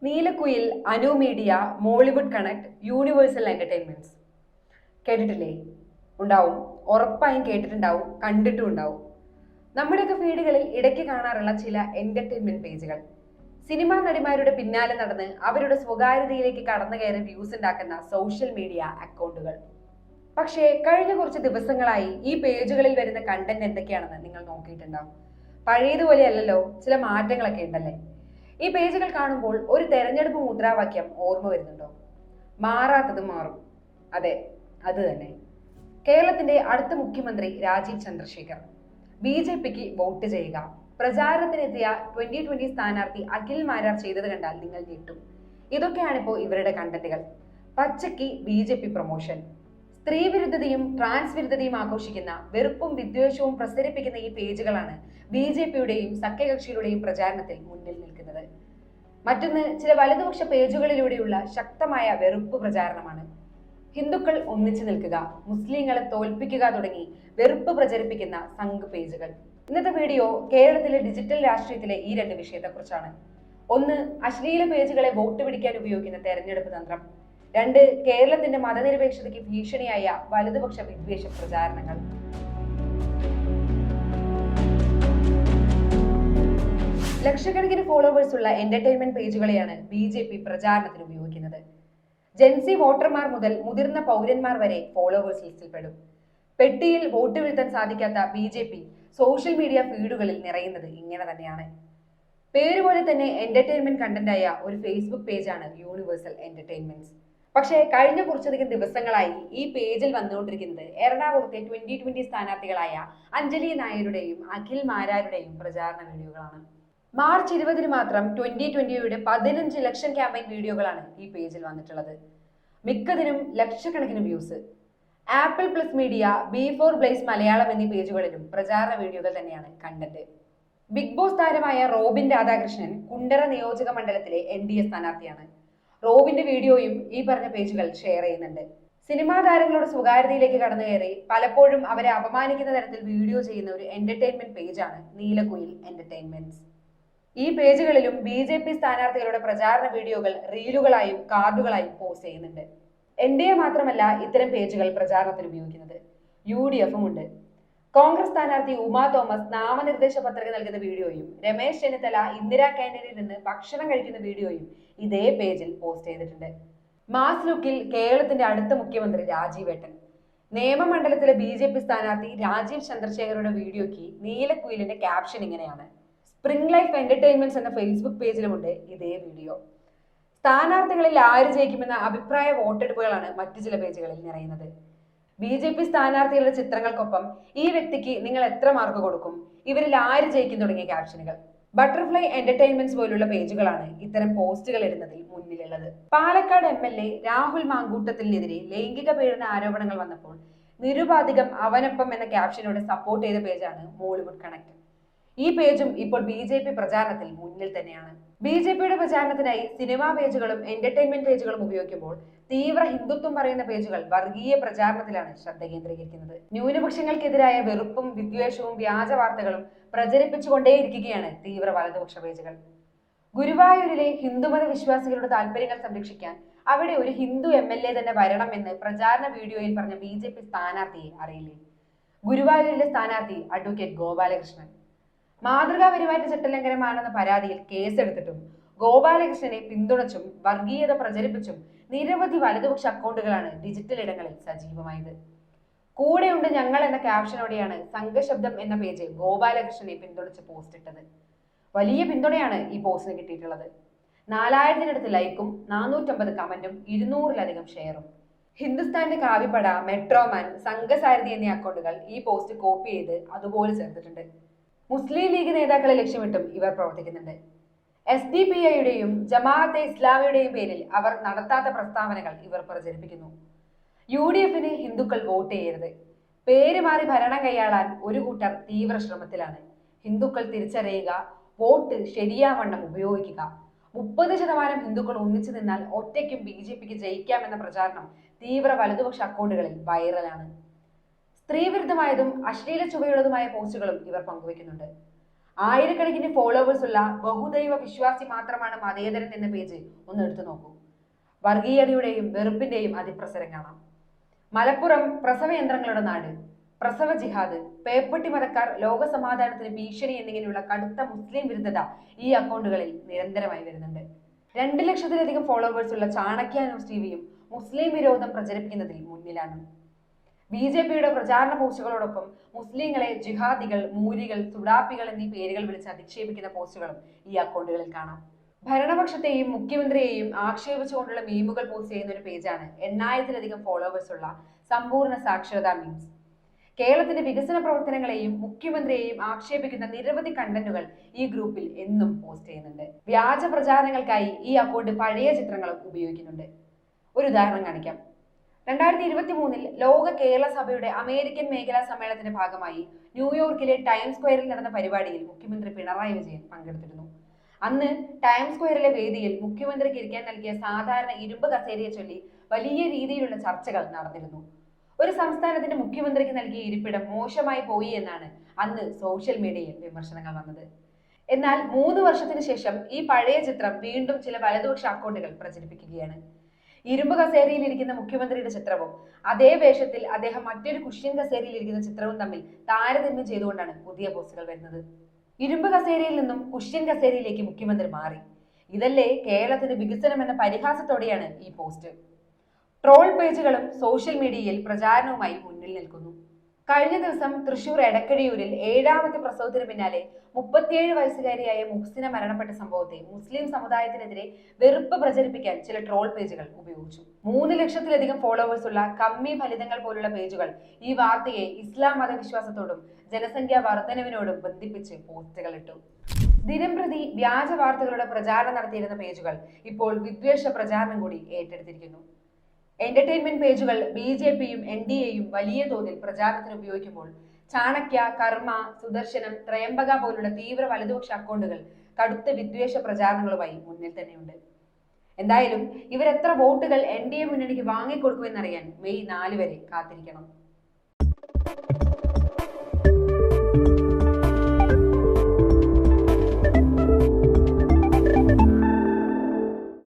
Neelakuyil, Anu media, Mollywood connect, universal entertainments. കേട്ടിട്ടില്ലേ? ഉണ്ടാവും. ഉറപ്പായും കേട്ടിട്ടുണ്ടാവും, കണ്ടിട്ടും ഉണ്ടാവും. നമ്മുടെയൊക്കെ ഫീഡുകളിൽ ഇടയ്ക്ക് കാണാറുള്ള ചില എന്റർടൈൻമെന്റ് പേജുകൾ. സിനിമാ നടിമാരുടെ പിന്നാലെ നടന്ന് അവരുടെ സ്വകാര്യതയിലേക്ക് കടന്നു കയറി വ്യൂസ് ഉണ്ടാക്കുന്ന സോഷ്യൽ മീഡിയ അക്കൗണ്ടുകൾ. പക്ഷേ കഴിഞ്ഞ കുറച്ച് ദിവസങ്ങളായി ഈ പേജുകളിൽ വരുന്ന കണ്ടന്റ് എന്തൊക്കെയാണെന്ന് നിങ്ങൾ നോക്കിയിട്ടുണ്ടാവും. പഴയതുപോലെ അല്ലല്ലോ, ചില മാറ്റങ്ങളൊക്കെ ഉണ്ടല്ലേ. ഈ പേജുകൾ കാണുമ്പോൾ ഒരു തെരഞ്ഞെടുപ്പ് മുദ്രാവാക്യം ഓർമ്മ വരുന്നുണ്ടോ? മാറാത്തത് മാറും. അതെ, അത് തന്നെ. കേരളത്തിന്റെ അടുത്ത മുഖ്യമന്ത്രി രാജീവ് ചന്ദ്രശേഖർ. BJPക്ക് വോട്ട് ചെയ്യുക. പ്രചാരണത്തിനെത്തിയ 2020 സ്ഥാനാർത്ഥി അഖിൽ മാരാർ ചെയ്തത് കണ്ടാൽ നിങ്ങൾ ഞെട്ടും. ഇതൊക്കെയാണിപ്പോ ഇവരുടെ കണ്ടന്റുകൾ. പച്ചയ്ക്ക് BJP പ്രൊമോഷൻ. സ്ത്രീ വിരുദ്ധതയും ട്രാൻസ് വിരുദ്ധതയും ആഘോഷിക്കുന്ന, വെറുപ്പും വിദ്വേഷവും പ്രസരിപ്പിക്കുന്ന ഈ പേജുകളാണ് BJPയുടെയും സഖ്യകക്ഷികളുടെയും പ്രചാരണത്തിൽ മുന്നിൽ നിൽക്കുന്നത്. മറ്റൊന്ന്, ചില വലതുപക്ഷ പേജുകളിലൂടെയുള്ള ശക്തമായ വെറുപ്പ് പ്രചാരണമാണ്. ഹിന്ദുക്കൾ ഒന്നിച്ചു നിൽക്കുക, മുസ്ലിങ്ങളെ തോൽപ്പിക്കുക തുടങ്ങി വെറുപ്പ് പ്രചരിപ്പിക്കുന്ന സംഘ് പേജുകൾ. ഇന്നത്തെ വീഡിയോ കേരളത്തിലെ ഡിജിറ്റൽ രാഷ്ട്രീയത്തിലെ ഈ രണ്ട് വിഷയത്തെക്കുറിച്ചാണ്. ഒന്ന്, അശ്ലീല പേജുകളെ വോട്ട് പിടിക്കാൻ ഉപയോഗിക്കുന്ന തെരഞ്ഞെടുപ്പ് തന്ത്രം. രണ്ട്, കേരളത്തിന്റെ മതനിരപേക്ഷതയ്ക്ക് ഭീഷണിയായ വലതുപക്ഷ വിദ്വേഷ പ്രചാരണങ്ങൾ. ലക്ഷക്കണക്കിന് ഫോളോവേഴ്സ് ഉള്ള എന്റർടൈൻമെന്റ് പേജുകളെയാണ് BJP പ്രചാരണത്തിന് ഉപയോഗിക്കുന്നത്. ജെൻസി വോട്ടർമാർ മുതൽ മുതിർന്ന പൗരന്മാർ വരെ ഫോളോവേഴ്സ് ലിസ്റ്റിൽപ്പെടും. പെട്ടിയിൽ വോട്ട് വീഴ്ത്താൻ സാധിക്കാത്ത BJP സോഷ്യൽ മീഡിയ ഫീഡുകളിൽ നിറയുന്നത് ഇങ്ങനെ തന്നെയാണ്. പേരുപോലെ തന്നെ എന്റർടൈൻമെന്റ് കണ്ടന്റായ ഒരു ഫേസ്ബുക്ക് പേജാണ് യൂണിവേഴ്സൽ എന്റർടൈൻമെന്റ്സ്. പക്ഷേ കഴിഞ്ഞ കുറച്ചധികം ദിവസങ്ങളായി ഈ പേജിൽ വന്നുകൊണ്ടിരിക്കുന്നത് എറണാകുളത്തെ 2020 സ്ഥാനാർത്ഥികളായ അഞ്ജലി നായരുടെയും അഖിൽ മാരാരുടെയും പ്രചാരണ വീഡിയോകളാണ്. മാർച്ച് 20 മാത്രം 2020യുടെ 15 ലക്ഷം ക്യാമ്പയിൻ വീഡിയോകളാണ് ഈ പേജിൽ വന്നിട്ടുള്ളത്. മിക്കതിനും ലക്ഷക്കണക്കിന് views. Apple plus media, B4 blaze Malayalam എന്നീ പേജുകളിലും പ്രചാരണ വീഡിയോകൾ തന്നെയാണ് കണ്ടന്റ്. ബിഗ് ബോസ് താരമായ റോബിൻ രാധാകൃഷ്ണൻ കുണ്ടറ നിയോജക മണ്ഡലത്തിലെ NDA സ്ഥാനാർത്ഥിയാണ്. റോബിന്റെ വീഡിയോയും ഈ പറഞ്ഞ പേജുകൾ ഷെയർ ചെയ്യുന്നുണ്ട്. സിനിമാ താരങ്ങളുടെ സ്വകാര്യതയിലേക്ക് കടന്നു കയറി പലപ്പോഴും അവരെ അപമാനിക്കുന്ന തരത്തിൽ വീഡിയോ ചെയ്യുന്ന ഒരു എന്റർടൈൻമെന്റ് പേജാണ് നീലക്കുയിൽ എന്റർടൈൻമെന്റ്സ്. ഈ പേജുകളിലും BJP സ്ഥാനാർത്ഥികളുടെ പ്രചാരണ വീഡിയോകൾ റീലുകളായും കാർഡുകളായും പോസ്റ്റ് ചെയ്യുന്നുണ്ട്. NDA മാത്രമല്ല ഇത്തരം പേജുകൾ പ്രചാരണത്തിന് ഉപയോഗിക്കുന്നത്, UDFും ഉണ്ട്. കോൺഗ്രസ് സ്ഥാനാർത്ഥി ഉമാ തോമസ് നാമനിർദ്ദേശ പത്രിക നൽകുന്ന വീഡിയോയും രമേശ് ചെന്നിത്തല ഇന്ദിരാ ക്യാന്റീനിൽ നിന്ന് ഭക്ഷണം കഴിക്കുന്ന വീഡിയോയും ഇതേ പേജിൽ പോസ്റ്റ് ചെയ്തിട്ടുണ്ട്. മാസ് ലുക്കിൽ കേരളത്തിന്റെ അടുത്ത മുഖ്യമന്ത്രി രാജീവേട്ടൻ. നേമമണ്ഡലത്തിലെ BJP സ്ഥാനാർത്ഥി രാജീവ് ചന്ദ്രശേഖരുടെ വീഡിയോയ്ക്ക് നീലക്കുയിലിന്റെ ക്യാപ്ഷൻ ഇങ്ങനെയാണ്: സ്പ്രിംഗ് ലൈഫ് എന്റർടൈൻമെന്റ്സ് എന്ന ഫേസ്ബുക്ക് പേജിലുമുണ്ട് ഇതേ വീഡിയോ. സ്ഥാനാർത്ഥികളിൽ ആര് ജയിക്കുമെന്ന അഭിപ്രായ വോട്ടെടുപ്പുകളാണ് മറ്റു ചില പേജുകളിൽ നിറയുന്നത്. BJP സ്ഥാനാർത്ഥികളുടെ ചിത്രങ്ങൾക്കൊപ്പം ഈ വ്യക്തിക്ക് നിങ്ങൾ എത്ര മാർക്ക് കൊടുക്കും, ഇവരിൽ ആര് ജയിക്കും തുടങ്ങിയ ക്യാപ്ഷനുകൾ. ബട്ടർഫ്ലൈ എന്റർടൈൻമെന്റ്സ് പോലുള്ള പേജുകളാണ് ഇത്തരം പോസ്റ്റുകൾ ഇടുന്നതിൽ മുന്നിലുള്ളത്. പാലക്കാട് MLA രാഹുൽ മാങ്കൂട്ടത്തിനെതിരെ ലൈംഗിക പീഡന ആരോപണങ്ങൾ വന്നപ്പോൾ നിരുപാധികം അവനൊപ്പം എന്ന ക്യാപ്ഷനോട് സപ്പോർട്ട് ചെയ്ത പേജാണ് മോളിവുഡ് കണക്ട്. ഈ പേജും ഇപ്പോൾ BJP പ്രചാരണത്തിൽ മുന്നിൽ തന്നെയാണ്. BJPയുടെ പ്രചാരണത്തിനായി സിനിമാ പേജുകളും എന്റർടൈൻമെന്റ് പേജുകളും ഉപയോഗിക്കുമ്പോൾ തീവ്ര ഹിന്ദുത്വം പറയുന്ന പേജുകൾ വർഗീയ പ്രചാരണത്തിലാണ് ശ്രദ്ധ കേന്ദ്രീകരിക്കുന്നത്. ന്യൂനപക്ഷങ്ങൾക്കെതിരായ വെറുപ്പും വിദ്വേഷവും വ്യാജ വാർത്തകളും പ്രചരിപ്പിച്ചുകൊണ്ടേയിരിക്കുകയാണ് തീവ്ര വലതുപക്ഷ പേജുകൾ. ഗുരുവായൂരിലെ ഹിന്ദുമത വിശ്വാസികളുടെ താല്പര്യങ്ങൾ സംരക്ഷിക്കാൻ അവിടെ ഒരു ഹിന്ദു MLA തന്നെ വരണം എന്ന് പ്രചാരണ വീഡിയോയിൽ പറഞ്ഞ BJP സ്ഥാനാർത്ഥിയെ അറിയില്ലേ? ഗുരുവായൂരിലെ സ്ഥാനാർത്ഥി അഡ്വക്കേറ്റ് ഗോപാലകൃഷ്ണൻ. മാതൃകാ പെരുമാറ്റ ചട്ടലംഘനമാണെന്ന പരാതിയിൽ കേസെടുത്തിട്ടും ഗോപാലകൃഷ്ണനെ പിന്തുണച്ചും വർഗീയത പ്രചരിപ്പിച്ചും നിരവധി വലതുപക്ഷ അക്കൗണ്ടുകളാണ് ഡിജിറ്റൽ ഇടങ്ങളിൽ സജീവമായത്. കൂടെയുണ്ട് ഞങ്ങൾ എന്ന ക്യാപ്ഷനോടെയാണ് സംഘശബ്ദം എന്ന പേജ് ഗോപാലകൃഷ്ണനെ പിന്തുണച്ച് പോസ്റ്റ് ഇട്ടത്. വലിയ പിന്തുണയാണ് ഈ പോസ്റ്റിന് കിട്ടിയിട്ടുള്ളത്. 4000-നടുത്ത് ലൈക്കും 450 കമന്റും 200-ലധികം ഷെയറും. ഹിന്ദുസ്ഥാന്റെ കാവിപ്പട, മെട്രോമാൻ, സംഘസാരഥി എന്നീ അക്കൗണ്ടുകൾ ഈ പോസ്റ്റ് കോപ്പി ചെയ്ത് അതുപോലെ ചേർത്തിട്ടുണ്ട്. മുസ്ലിം ലീഗ് നേതാക്കളെ ലക്ഷ്യമിട്ടും ഇവർ പ്രവർത്തിക്കുന്നുണ്ട്. SDPIയുടെയും ജമാഅത്തെ ഇസ്ലാമിയുടെയും പേരിൽ അവർ നടത്താത്ത പ്രസ്താവനകൾ ഇവർ പ്രചരിപ്പിക്കുന്നു. UDFന് ഹിന്ദുക്കൾ വോട്ട് ചെയ്യരുത്. പേര് മാറി ഭരണം കൈയാളാൻ ഒരു കൂട്ടർ തീവ്ര ശ്രമത്തിലാണ്. ഹിന്ദുക്കൾ തിരിച്ചറിയുക, വോട്ട് ശരിയാവണ്ണം ഉപയോഗിക്കുക. 30% ഹിന്ദുക്കൾ ഒന്നിച്ചു നിന്നാൽ ഒറ്റയ്ക്കും BJPക്ക് ജയിക്കാമെന്ന പ്രചാരണം തീവ്ര വലതുപക്ഷ അക്കൗണ്ടുകളിൽ വൈറലാണ്. സ്ത്രീവിരുദ്ധമായതും അശ്ലീല ചുവയുള്ളതുമായ പോസ്റ്റുകളും ഇവർ പങ്കുവെക്കുന്നുണ്ട്. ആയിരക്കണക്കിന് ഫോളോവേഴ്സ് ഉള്ള ബഹുദൈവ വിശ്വാസി മാത്രമാണ് മതേതരൻ എന്ന പേജ് ഒന്ന് എടുത്തു നോക്കൂ. വർഗീയതയുടെയും വെറുപ്പിന്റെയും അതിപ്രസരം കാണാം. മലപ്പുറം പ്രസവ യന്ത്രങ്ങളുടെ നാട്, പ്രസവ ജിഹാദ്, പേപ്പട്ടി മതക്കാർ, ലോക സമാധാനത്തിന് ഭീഷണി എന്നിങ്ങനെയുള്ള കടുത്ത മുസ്ലിം വിരുദ്ധത ഈ അക്കൗണ്ടുകളിൽ നിരന്തരമായി വരുന്നുണ്ട്. 2 ലക്ഷത്തിലധികം ഫോളോവേഴ്സ് ഉള്ള ചാണക്യ ന്യൂസ് ടിവിയും മുസ്ലിം വിരോധം പ്രചരിപ്പിക്കുന്നതിൽ മുന്നിലാണ്. BJPയുടെ പ്രചാരണ പോസ്റ്റുകളോടൊപ്പം മുസ്ലിങ്ങളെ ജിഹാദികൾ, മൂരികൾ, സുഡാപ്പികൾ എന്നീ പേരുകൾ വിളിച്ച് അധിക്ഷേപിക്കുന്ന പോസ്റ്റുകളും ഈ അക്കൗണ്ടുകളിൽ കാണാം. ഭരണപക്ഷത്തെയും മുഖ്യമന്ത്രിയെയും ആക്ഷേപിച്ചുകൊണ്ടുള്ള മീമുകൾ പോസ്റ്റ് ചെയ്യുന്ന ഒരു പേജാണ് 8000-ലധികം ഫോളോവേഴ്സ് ഉള്ള സമ്പൂർണ്ണ സാക്ഷരതാ മീംസ്. കേരളത്തിന്റെ വികസന പ്രവർത്തനങ്ങളെയും മുഖ്യമന്ത്രിയെയും ആക്ഷേപിക്കുന്ന നിരവധി കണ്ടന്റുകൾ ഈ ഗ്രൂപ്പിൽ എന്നും പോസ്റ്റ് ചെയ്യുന്നുണ്ട്. വ്യാജ പ്രചാരണങ്ങൾക്കായി ഈ അക്കൗണ്ട് പഴയ ചിത്രങ്ങളും ഉപയോഗിക്കുന്നുണ്ട്. ഒരു ഉദാഹരണം കാണിക്കാം. 2023 ലോക കേരള സഭയുടെ അമേരിക്കൻ മേഖലാ സമ്മേളനത്തിന്റെ ഭാഗമായി ന്യൂയോർക്കിലെ ടൈംസ് സ്ക്വയറിൽ നടന്ന പരിപാടിയിൽ മുഖ്യമന്ത്രി പിണറായി വിജയൻ പങ്കെടുത്തിരുന്നു. അന്ന് ടൈംസ് സ്ക്വയറിലെ വേദിയിൽ മുഖ്യമന്ത്രിക്ക് ഇരിക്കാൻ നൽകിയ സാധാരണ ഇരുമ്പ് കസേരയെ ചൊല്ലി വലിയ രീതിയിലുള്ള ചർച്ചകൾ നടന്നിരുന്നു. ഒരു സംസ്ഥാനത്തിന്റെ മുഖ്യമന്ത്രിക്ക് നൽകിയ ഇരിപ്പിടം മോശമായി പോയി എന്നാണ് അന്ന് സോഷ്യൽ മീഡിയയിൽ വിമർശനങ്ങൾ വന്നത്. എന്നാൽ 3 വർഷത്തിന് ശേഷം ഈ പഴയ ചിത്രം വീണ്ടും ചില വലതുപക്ഷ അക്കൗണ്ടുകൾ പ്രചരിപ്പിക്കുകയാണ്. ഇരുമ്പ് കസേരയിൽ ഇരിക്കുന്ന മുഖ്യമന്ത്രിയുടെ ചിത്രവും അതേ വേഷത്തിൽ അദ്ദേഹം മറ്റൊരു കുഷ്യൻ കസേരയിൽ ഇരിക്കുന്ന ചിത്രവും തമ്മിൽ താരതമ്യം ചെയ്തുകൊണ്ടാണ് പുതിയ പോസ്റ്റുകൾ വരുന്നത്. ഇരുമ്പ് കസേരയിൽ നിന്നും കുഷ്യൻ കസേരയിലേക്ക് മുഖ്യമന്ത്രി മാറി. ഇതല്ലേ കേരളത്തിന്റെ വികസനം എന്ന പരിഹാസത്തോടെയാണ് ഈ പോസ്റ്റ്. ട്രോൾ പേജുകളും സോഷ്യൽ മീഡിയയിൽ പ്രചാരണവുമായി മുന്നിൽ നിൽക്കുന്നു. കഴിഞ്ഞ ദിവസം തൃശൂർ എടക്കഴിയൂരിൽ 7ാമത്തെ പ്രസവത്തിന് പിന്നാലെ 37 വയസ്സുകാരിയായ മുഹ്സിന മരണപ്പെട്ട സംഭവത്തെ മുസ്ലിം സമുദായത്തിനെതിരെ വെറുപ്പ് പ്രചരിപ്പിക്കാൻ ചില ട്രോൾ പേജുകൾ ഉപയോഗിച്ചു. 3 ലക്ഷത്തിലധികം ഫോളോവേഴ്സ് ഉള്ള കമ്മി ഫലിതങ്ങൾ പോലുള്ള പേജുകൾ ഈ വാർത്തയെ ഇസ്ലാം മതവിശ്വാസത്തോടും ജനസംഖ്യാ വർധനവിനോടും ബന്ധിപ്പിച്ച് പോസ്റ്റുകൾ ഇട്ടു. ദിനംപ്രതി വ്യാജ വാർത്തകളുടെ പ്രചാരണം നടത്തിയിരുന്ന പേജുകൾ ഇപ്പോൾ വിദ്വേഷ പ്രചാരണം കൂടി ഏറ്റെടുത്തിരിക്കുന്നു. എന്റർടൈൻമെന്റ് പേജുകൾ BJPയും NDAയും വലിയ തോതിൽ പ്രചാരണത്തിന് ഉപയോഗിക്കുമ്പോൾ ചാണക്യ, കർമ്മ, സുദർശനം, ത്രയംബക പോലുള്ള തീവ്ര വലതുപക്ഷ അക്കൗണ്ടുകൾ കടുത്ത വിദ്വേഷ പ്രചാരണങ്ങളുമായി മുന്നിൽ തന്നെയുണ്ട്. എന്തായാലും ഇവരെത്ര വോട്ടുകൾ NDA മുന്നണിക്ക് വാങ്ങിക്കൊടുക്കുമെന്നറിയാൻ മെയ് 4 വരെ കാത്തിരിക്കണം.